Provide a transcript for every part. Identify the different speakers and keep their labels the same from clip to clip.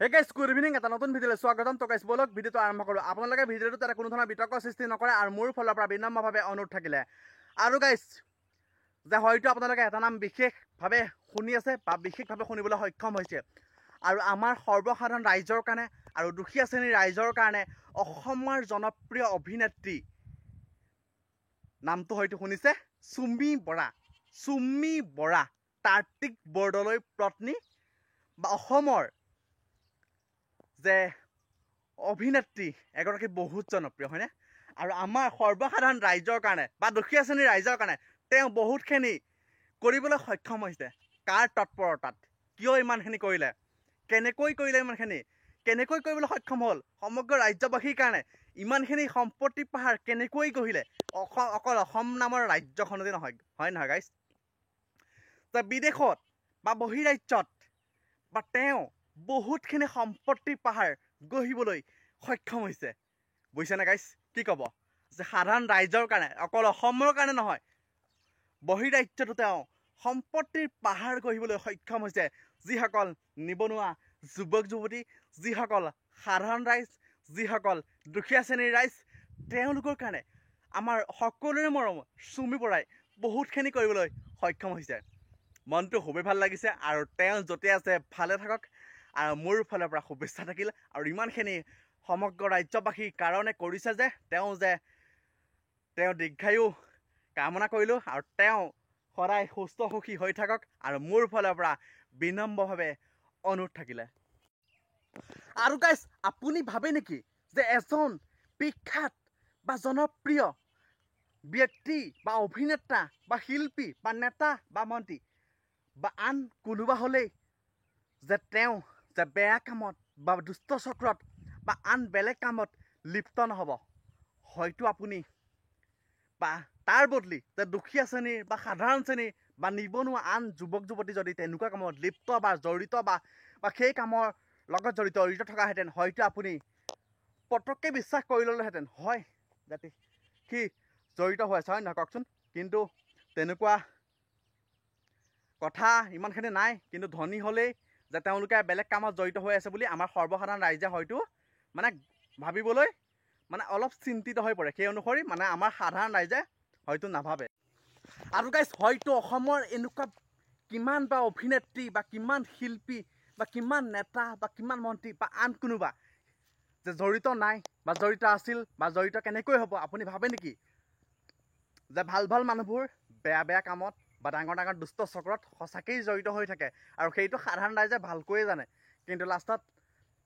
Speaker 1: Hey guys good evening এটা নতুন ভিডিঅ'লৈ স্বাগতম তো গাইজ বলক ভিডিঅ'টো আৰম্ভ কৰোঁ আপোনালোকে ভিডিঅ'টো তাতে কোনো ধৰণৰ বিতৰ্ক সৃষ্টি নকৰে আৰু মোৰ ফালৰ পৰা বিনম্ৰভাৱে অনুৰোধ থাকিলে আৰু গাইজ যে হয়তো আপোনালোকে এটা নাম বিশেষভাৱে শুনি আছে বা বিশেষভাৱে শুনিবলৈ সক্ষম হৈছে আৰু আমাৰ সৰ্বসাধাৰণ ৰাইজৰ কাৰণে আৰু দুখীয়া শ্ৰেণীৰ ৰাইজৰ কাৰণে অসমৰ জনপ্ৰিয় অভিনেত্ৰী নামটো হয়তো শুনিছে চুমি বৰা কাৰ্তিক বৰদলৈৰ পত্নী বা অসমৰ যে অভিনেত্ৰী এগৰাকী বহুত জনপ্ৰিয় হয়নে আৰু আমাৰ সৰ্বসাধাৰণ ৰাইজৰ কাৰণে বা দুখীয়া শ্ৰেণীৰ ৰাইজৰ কাৰণে তেওঁ বহুতখিনি কৰিবলৈ সক্ষম হৈছে কাৰ তৎপৰতাত কিয় ইমানখিনি কৰিলে কেনেকৈ কৰিলে ইমানখিনি কেনেকৈ কৰিবলৈ সক্ষম হ'ল সমগ্ৰ ৰাজ্যবাসীৰ কাৰণে ইমানখিনি সম্পত্তি পাহাৰ কেনেকৈ গঢ়িলে অকল অসম নামৰ ৰাজ্যখনতে নহয় হয় নহয় গাইজ বিদেশত বা বহিৰাজ্যত বা তেওঁ বহুতখিনি সম্পত্তিৰ পাহাৰ গঢ়িবলৈ সক্ষম হৈছে বুজিছেনে গাইজ কি ক'ব যে সাধাৰণ ৰাইজৰ কাৰণে অকল অসমৰ কাৰণে নহয় বহিৰাজ্যতো তেওঁ সম্পত্তিৰ পাহাৰ গঢ়িবলৈ সক্ষম হৈছে যিসকল নিবনুৱা যুৱক যুৱতী যিসকল সাধাৰণ ৰাইজ যিসকল দুখীয়া শ্ৰেণীৰ ৰাইজ তেওঁলোকৰ কাৰণে আমাৰ সকলোৰে মৰম চুমি বৰাই বহুতখিনি কৰিবলৈ সক্ষম হৈছে মনটো খুবেই ভাল লাগিছে আৰু তেওঁ য'তে আছে ভালে থাকক আৰু মোৰ ফালৰ পৰা শুভেচ্ছা থাকিল আৰু ইমানখিনি সমগ্ৰ ৰাজ্যবাসীৰ কাৰণে কৰিছে যে তেওঁ দীৰ্ঘায়ু কামনা কৰিলোঁ আৰু তেওঁ সদায় সুস্থ সুখী হৈ থাকক আৰু মোৰ ফালৰ পৰা বিনম্ৰভাৱে অনুৰোধ থাকিলে আৰু গাইজ আপুনি ভাবে নেকি যে এজন বিখ্যাত বা জনপ্ৰিয় ব্যক্তি বা অভিনেতা বা শিল্পী বা নেতা বা মন্ত্ৰী বা আন কোনোবা হ'লেই যে তেওঁ যে বেয়া কামত বা দুষ্ট চক্ৰত বা আন বেলেগ কামত লিপ্ত নহ'ব হয়তো আপুনি বা তাৰ বদলি যে দুখীয়া শ্ৰেণীৰ বা সাধাৰণ শ্ৰেণীৰ বা নিবনুৱা আন যুৱক যুৱতী যদি তেনেকুৱা কামত লিপ্ত বা জড়িত বা সেই কামৰ লগত জড়িত থকাহেঁতেন হয়তো আপুনি পটককৈ বিশ্বাস কৰি ল'লেহেঁতেন হয় যাতে সি জড়িত হৈ আছে হয় নহয় কওকচোন কিন্তু তেনেকুৱা কথা ইমানখিনি নাই কিন্তু ধনী হ'লেই যে তেওঁলোকে বেলেগ কামত জড়িত হৈ আছে বুলি আমাৰ সৰ্বসাধাৰণ ৰাইজে হয়তো মানে ভাবিবলৈ মানে অলপ চিন্তিত হৈ পৰে সেই অনুসৰি মানে আমাৰ সাধাৰণ ৰাইজে হয়তো নাভাবে আৰু গাইজ হয়তো অসমৰ এনেকুৱা কিমান বা অভিনেত্ৰী বা কিমান শিল্পী বা কিমান নেতা বা কিমান মন্ত্ৰী বা আন কোনোবা যে জড়িত নাই বা জড়িত আছিল বা জড়িত কেনেকৈ হ'ব আপুনি ভাবে নেকি যে ভাল মানুহবোৰ বেয়া কামত বা ডাঙৰ দুষ্ট চক্ৰত সঁচাকেই জড়িত হৈ থাকে আৰু সেইটো সাধাৰণ ৰাইজে ভালকৈয়ে জানে কিন্তু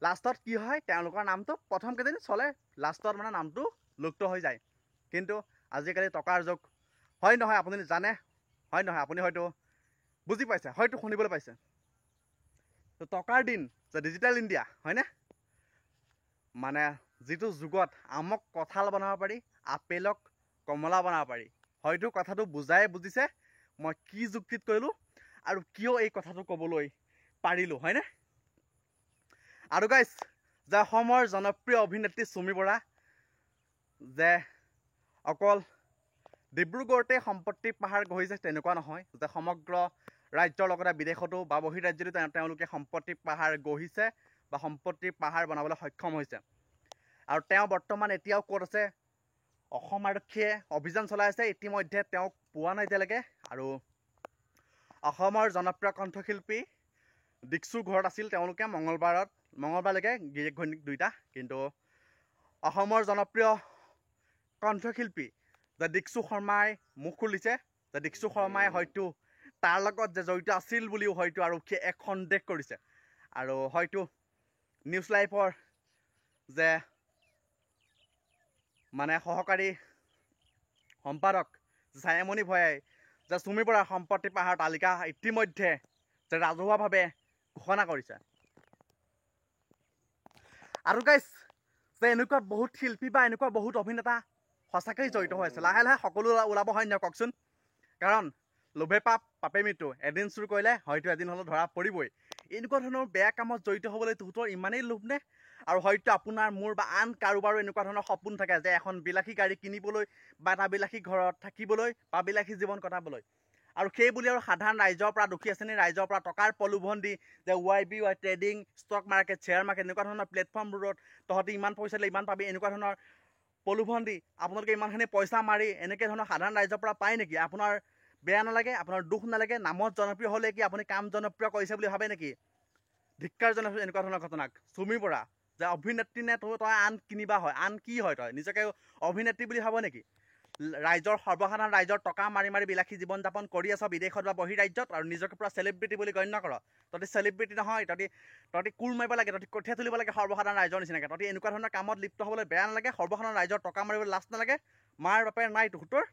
Speaker 1: লাষ্টত কি হয় তেওঁলোকৰ নামটো প্ৰথম কেইদিন চলে লাষ্টত মানে নামটো লুপ্ত হৈ যায় কিন্তু আজিকালি টকাৰ যুগ হয় নহয় আপুনি জানে হয় নহয় আপুনি হয়তো বুজি পাইছে হয়তো শুনিবলৈ পাইছে টকাৰ দিন যে ডিজিটেল ইণ্ডিয়া হয়নে মানে যিটো যুগত আমক কঁঠাল বনাব পাৰি আপেলক কমলা বনাব পাৰি হয়তো কথাটো বুজিছে মই কি যুক্তিত কৰিলোঁ আৰু কিয় এই কথাটো ক'বলৈ পাৰিলোঁ হয়নে আৰু গাইজ যে অসমৰ জনপ্ৰিয় অভিনেত্ৰী চুমি বৰা যে অকল ডিব্ৰুগড়তে সম্পত্তিৰ পাহাৰ গঢ়িছে তেনেকুৱা নহয় যে সমগ্ৰ ৰাজ্যৰ লগতে বিদেশতো বা বহিৰাজ্যতো তেওঁলোকে সম্পত্তিৰ পাহাৰ গঢ়িছে বা সম্পত্তিৰ পাহাৰ বনাবলৈ সক্ষম হৈছে আৰু তেওঁ বৰ্তমান এতিয়াও ক'ত আছে অসম আৰক্ষীয়ে অভিযান চলাই আছে ইতিমধ্যে তেওঁক পোৱা নাই এতিয়ালৈকে আৰু অসমৰ জনপ্ৰিয় কণ্ঠশিল্পী দীক্ষুৰ ঘৰত আছিল তেওঁলোকে মঙলবাৰলৈকে গিৰিয়েক ঘৈণীয়েক দুইটা কিন্তু অসমৰ জনপ্ৰিয় কণ্ঠশিল্পী যে দীক্ষু শৰ্মাই মুখ খুলিছে যে দীক্ষু শৰ্মাই হয়তো তাৰ লগত যে জড়িত আছিল বুলিও হয়তো আৰক্ষীয়ে এক সন্দেহ কৰিছে আৰু হয়তো নিউজ লাইভৰ যে মানে সহকাৰী সম্পাদক ছায়ামণি ভূঞাই যে চুমি বৰাৰ সম্পত্তি পাহাৰ তালিকা ইতিমধ্যে যে ৰাজহুৱাভাৱে ঘোষণা কৰিছে আৰু গাইজ যে এনেকুৱা বহুত শিল্পী বা এনেকুৱা বহুত অভিনেতা সঁচাকৈয়ে জড়িত হৈ আছে লাহে সকলো ওলাব হয় নহয় কওকচোন কাৰণ লোভে পাপে মৃত্যু এদিন চুৰ কৰিলে হয়তো এদিন হ'লেও ধৰা পৰিবই এনেকুৱা ধৰণৰ বেয়া কামত জড়িত হ'বলৈ তহঁতৰ ইমানেই লোভ নে আৰু হয়তো আপোনাৰ মোৰ বা আন কাৰোবাৰো এনেকুৱা ধৰণৰ সপোন থাকে যে এখন বিলাসী গাড়ী কিনিবলৈ বা এটা বিলাসী ঘৰত থাকিবলৈ বা বিলাসী জীৱন কটাবলৈ আৰু সেই বুলি আৰু সাধাৰণ ৰাইজৰ পৰা দুখীয়া শ্ৰেণীৰ ৰাইজৰ পৰা টকাৰ প্ৰলোভন দি যে YBY trading stock market share market এনেকুৱা ধৰণৰ প্লেটফৰ্মবোৰত তহঁতি ইমান পইচা দিলে ইমান পাবি এনেকুৱা ধৰণৰ প্ৰলোভন দি আপোনালোকে ইমানখিনি পইচা মাৰি এনেকৈ ধৰণৰ সাধাৰণ ৰাইজৰ পৰা পায় নেকি? আপোনাৰ বেয়া নালাগে? আপোনাৰ দুখ নালাগে? নামত জনপ্ৰিয় হ'লে কি আপুনি কাম জনপ্ৰিয় কৰিছে বুলি ভাবে নেকি? ধিক্কাৰ জনাইছোঁ এনেকুৱা ধৰণৰ ঘটনাক। চুমি বৰা যে অভিনেত্ৰী নে তই আন কিনিবা হয়? আন কি হয়? তই নিজকে অভিনেত্ৰী বুলি ভাব নেকি? ৰাইজৰ সৰ্বসাধাৰণ ৰাইজৰ টকা মাৰি মাৰি বিলাসী জীৱন যাপন কৰি আছ বিদেশত বা বহিৰাজ্যত আৰু নিজকে পুৰা চেলিব্ৰিটি বুলি গণ্য কৰ। তহঁতি চেলিব্ৰিটি নহয়, তহঁতি কোৰ মাৰিব লাগে, তহঁতি কঠীয়া তুলিব লাগে সৰ্বসাধাৰণ ৰাইজৰ নিচিনাকৈ। তহঁতি এনেকুৱা ধৰণৰ কামত লিপ্ত হ'বলৈ বেয়া নালাগে? সৰ্বসাধাৰণ ৰাইজৰ টকা মাৰিবলৈ লাজ নালাগে? মাৰ বাপেৰ নাই তহঁতৰ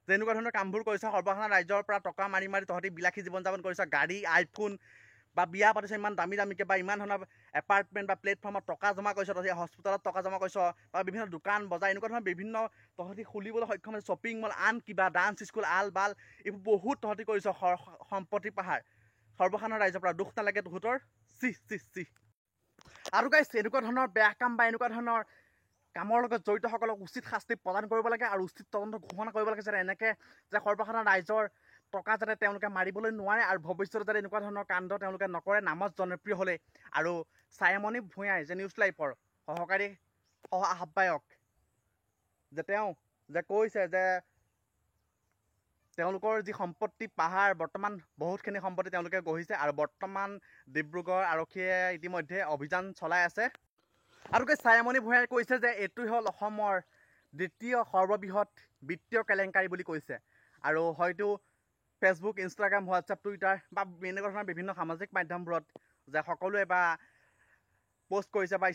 Speaker 1: যে এনেকুৱা ধৰণৰ কামবোৰ কৰিছ? সৰ্বসাধাৰণ ৰাইজৰ পৰা টকা মাৰি মাৰি তহঁতি বিলাসী জীৱন যাপন কৰিছ, গাড়ী আইফোন বা বিয়া পাতিছ ইমান দামী দামীকৈ বা ইমান ধৰণৰ এপাৰ্টমেণ্ট বা প্লেটফৰ্মত টকা জমা কৰিছ, তহঁতি হস্পিটেলত টকা জমা কৰিছ বা বিভিন্ন দোকান বজাৰ এনেকুৱা ধৰণৰ বিভিন্ন তহঁতি খুলিবলৈ সক্ষম হৈছে, শ্বপিং মল আন কিবা ডান্স স্কুল আল বাল এইবোৰ বহুত তহঁতি কৰিছ সম্পত্তি পাহাৰ। সৰ্বসাধাৰণ ৰাইজৰ পৰা দুখ নালাগে তহঁতৰ? চি। আৰু গাইছ এনেকুৱা ধৰণৰ বেয়া কাম বা এনেকুৱা ধৰণৰ কামৰ লগত জড়িতসকলক উচিত শাস্তি প্ৰদান কৰিব লাগে আৰু উচিত তদন্ত ঘোষণা কৰিব লাগে যাতে এনেকৈ যে সৰ্বসাধাৰণ ৰাইজৰ টকা যাতে তেওঁলোকে মাৰিবলৈ নোৱাৰে আৰু ভৱিষ্যতে যাতে এনেকুৱা ধৰণৰ কাণ্ড তেওঁলোকে নকৰে নামত জনপ্ৰিয় হ'লে। আৰু ছায়ামণি ভূঞাই যে নিউজ লাইভৰ সহকাৰী সহ আহ্বায়ক যে তেওঁ যে কৈছে যে তেওঁলোকৰ যি সম্পত্তি পাহাৰ বৰ্তমান বহুতখিনি সম্পত্তি তেওঁলোকে গঢ়িছে আৰু বৰ্তমান ডিব্ৰুগড় আৰক্ষীয়ে ইতিমধ্যে অভিযান চলাই আছে। আৰু ছায়ামণি ভূঞাই কৈছে যে এইটোৱে হ'ল অসমৰ দ্বিতীয় সৰ্ববৃহৎ বিত্তীয় কেলেংকাৰী বুলি কৈছে। আৰু হয়তো ফেচবুক ইনষ্টাগ্ৰাম হোৱাটছআপ টুইটাৰ বা এনেকুৱা ধৰণৰ বিভিন্ন সামাজিক মাধ্যমবোৰত যে সকলোৱে বা পোষ্ট কৰিছে বা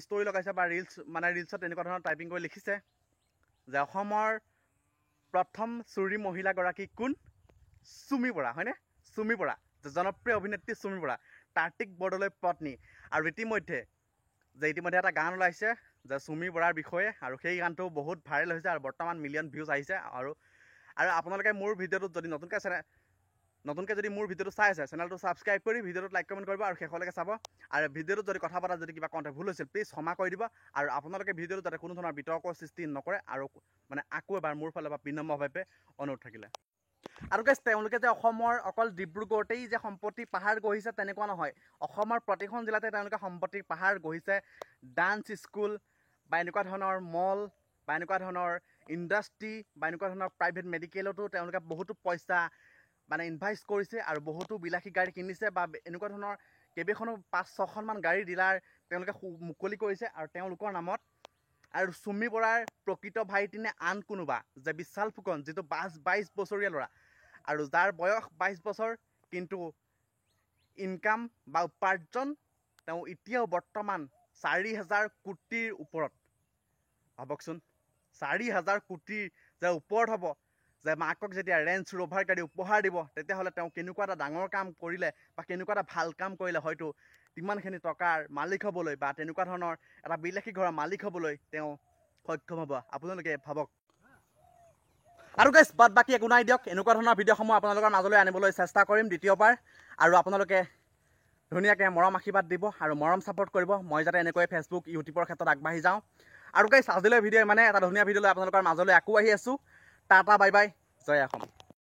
Speaker 1: ষ্টৰি লগাইছে বা ৰিলছত এনেকুৱা ধৰণৰ টাইপিং কৰি লিখিছে যে অসমৰ প্ৰথম চুৰি মহিলাগৰাকী কোন? চুমি বৰা, হয়নে? চুমি বৰা জনপ্ৰিয় অভিনেত্ৰী চুমি বৰা, কাৰ্তিক বৰদলৈৰ পত্নী। আৰু ইতিমধ্যে এটা গান ওলাইছে যে চুমি বৰাৰ বিষয়ে আৰু সেই গানটো বহুত ভাইৰেল হৈছে আৰু বৰ্তমান মিলিয়ন ভিউজ আহিছে। আৰু আপোনালোকে মোৰ ভিডিঅ'টোত যদি নতুনকৈ যদি মোৰ ভিডিঅ'টো চাই আছে চেনেলটো ছাবস্ক্ৰাইব কৰি ভিডিঅ'টোত লাইক কমেণ্ট কৰিব আৰু শেষলৈকে চাব। আৰু ভিডিঅ'টোত যদি কথা পতা যদি কিবা কওঁতে ভুল হৈছিল প্লিজ ক্ষমা কৰি দিব। আৰু আপোনালোকে ভিডিঅ'টোত যাতে কোনো ধৰণৰ বিতৰ্কৰ সৃষ্টি নকৰে আৰু আকৌ এবাৰ মোৰ ফালৰ পৰা বিনম্ৰভাৱে অনুৰোধ থাকিলে। আৰু তেওঁলোকে যে অসমৰ অকল ডিব্ৰুগড়তেই যে সম্পত্তি পাহাৰ গঢ়িছে তেনেকুৱা নহয়, অসমৰ প্ৰতিখন জিলাতে তেওঁলোকে সম্পত্তিৰ পাহাৰ গঢ়িছে। ডান্স স্কুল বা এনেকুৱা ধৰণৰ মল বা এনেকুৱা ধৰণৰ ইণ্ডাষ্ট্ৰী বা এনেকুৱা ধৰণৰ প্ৰাইভেট মেডিকেলতো তেওঁলোকে বহুতো পইচা ইনভেষ্ট কৰিছে আৰু বহুতো বিলাসী গাড়ী কিনিছে বা এনেকুৱা ধৰণৰ কেইবাখনো 5-6খনমান গাড়ী ডিলাৰ তেওঁলোকে মুকলি কৰিছে আৰু তেওঁলোকৰ নামত। আৰু চুমি বৰাৰ প্ৰকৃত ভাইটি নে আন কোনোবা যে বিশাল ফুকন যিটো 22 বছৰীয়া ল'ৰা আৰু যাৰ বয়স 22 বছৰ কিন্তু ইনকাম বা উপাৰ্জন তেওঁ এতিয়াও বৰ্তমান 4,000 কোটিৰ ওপৰত। ভাবকচোন 4,000 কোটিৰ যে ওপৰত হ'ব, যে মাকক যেতিয়া ৰেঞ্জ ৰ'ভাৰ গাড়ী উপহাৰ দিব তেতিয়াহ'লে তেওঁ কেনেকুৱা এটা ডাঙৰ কাম কৰিলে বা কেনেকুৱা এটা ভাল কাম কৰিলে হয়তো ইমানখিনি টকাৰ মালিক হ'বলৈ বা তেনেকুৱা ধৰণৰ এটা বিলাসী ঘৰৰ মালিক হ'বলৈ তেওঁ সক্ষম হ'ব। আপোনালোকে ভাবক। আৰু বাদ বাকী একো নাই দিয়ক, এনেকুৱা ধৰণৰ ভিডিঅ'সমূহ আপোনালোকৰ মাজলৈ আনিবলৈ চেষ্টা কৰিম দ্বিতীয়বাৰ। আৰু আপোনালোকে ধুনীয়াকৈ মৰম আশীৰ্বাদ দিব আৰু মৰম ছাপোৰ্ট কৰিব, মই যাতে এনেকৈ ফেচবুক ইউটিউবৰ ক্ষেত্ৰত আগবাঢ়ি যাওঁ। আৰু আজিলৈ ভিডিঅ' এটা ধুনীয়া ভিডিঅ' লৈ আপোনালোকৰ মাজলৈ আকৌ আহি আছোঁ। টাটা বাই বাই, জয় অসম।